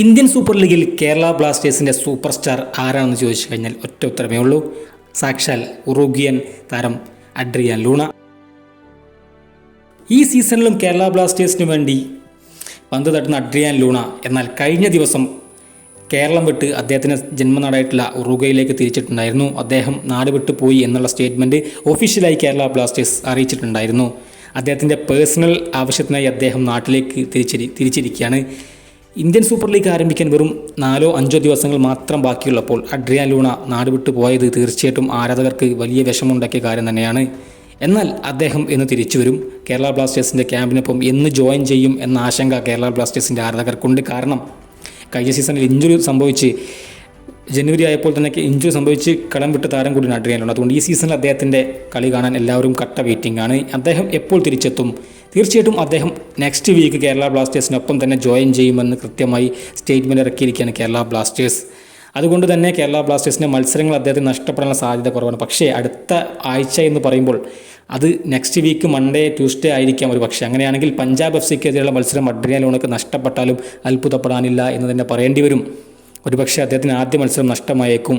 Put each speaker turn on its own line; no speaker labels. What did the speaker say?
Indian super ലീഗിൽ കേരള ബ്ലാസ്റ്റേഴ്സിൻ്റെ super star ആരാണെന്ന് ചോദിച്ചു കഴിഞ്ഞാൽ ഒറ്റ ഉത്തരമേ ഉള്ളൂ. സാക്ഷാൽ ഉറുഗ്വിയൻ താരം അഡ്രിയാൻ ലൂണ. ഈ സീസണിലും കേരള ബ്ലാസ്റ്റേഴ്സിന് വേണ്ടി പന്ത് തട്ടുന്ന അഡ്രിയാൻ ലൂണ എന്നാൽ കഴിഞ്ഞ ദിവസം കേരളം വിട്ട് അദ്ദേഹത്തിന് ജന്മനാടായിട്ടുള്ള ഉറുഗ്വയിലേക്ക് തിരിച്ചിട്ടുണ്ടായിരുന്നു. അദ്ദേഹം നാട് വിട്ടു പോയി എന്നുള്ള സ്റ്റേറ്റ്മെൻറ്റ് ഒഫീഷ്യലായി കേരള ബ്ലാസ്റ്റേഴ്സ് അറിയിച്ചിട്ടുണ്ടായിരുന്നു. അദ്ദേഹത്തിൻ്റെ പേഴ്സണൽ ആവശ്യത്തിനായി അദ്ദേഹം നാട്ടിലേക്ക് തിരിച്ചിരിക്കുകയാണ്. ഇന്ത്യൻ സൂപ്പർ ലീഗ് ആരംഭിക്കാൻ വെറും 4-5 ദിവസങ്ങൾ മാത്രം ബാക്കിയുള്ളപ്പോൾ അഡ്രിയാൻ ലൂണ നാട് വിട്ടു പോയത് തീർച്ചയായിട്ടും ആരാധകർക്ക് വലിയ വിഷമമുണ്ടാക്കിയ കാര്യം തന്നെയാണ്. എന്നാൽ അദ്ദേഹം എന്ന് തിരിച്ചു വരും. കേരള ബ്ലാസ്റ്റേഴ്സിൻ്റെ ക്യാമ്പിനൊപ്പം എന്ന് ജോയിൻ ചെയ്യും എന്ന ആശങ്ക കേരള ബ്ലാസ്റ്റേഴ്സിൻ്റെ ആരാധകർക്കുണ്ട്. കാരണം കഴിഞ്ഞ സീസണിൽ ഇഞ്ചുറി സംഭവിച്ച് ജനുവരി ആയപ്പോൾ തന്നെ ഇഞ്ചുറി സംഭവിച്ച് കളം വിട്ട് താരം കൂടിയാണ് അഡ്രിയാൻ ലൂണ. അതുകൊണ്ട് ഈ സീസണിൽ അദ്ദേഹത്തിൻ്റെ കളി കാണാൻ എല്ലാവരും കട്ട വെയിറ്റിംഗ് ആണ്. അദ്ദേഹം എപ്പോൾ തിരിച്ചെത്തും? തീർച്ചയായിട്ടും അദ്ദേഹം നെക്സ്റ്റ് വീക്ക് കേരള ബ്ലാസ്റ്റേഴ്സിനൊപ്പം തന്നെ ജോയിൻ ചെയ്യുമെന്ന് കൃത്യമായി സ്റ്റേറ്റ്മെൻറ്റ് ഇറക്കിയിരിക്കുകയാണ് കേരള ബ്ലാസ്റ്റേഴ്സ്. അതുകൊണ്ട് തന്നെ കേരള ബ്ലാസ്റ്റേഴ്സിൻ്റെ മത്സരങ്ങൾ അദ്ദേഹത്തിന് നഷ്ടപ്പെടാനുള്ള സാധ്യത കുറവാണ്. പക്ഷേ അടുത്ത ആഴ്ച എന്ന് പറയുമ്പോൾ അത് നെക്സ്റ്റ് വീക്ക് മൺഡേ ട്യൂസ്ഡേ ആയിരിക്കാം ഒരു പക്ഷേ. അങ്ങനെയാണെങ്കിൽ പഞ്ചാബ് FC-ക്കെതിരെയുള്ള മത്സരം അഡ്രിയാൻ ലൂണക്ക് നഷ്ടപ്പെട്ടാലും അത്ഭുതപ്പെടാനില്ല എന്ന് തന്നെ പറയേണ്ടി വരും. ഒരുപക്ഷെ അദ്ദേഹത്തിന് ആദ്യ മത്സരം നഷ്ടമായേക്കും.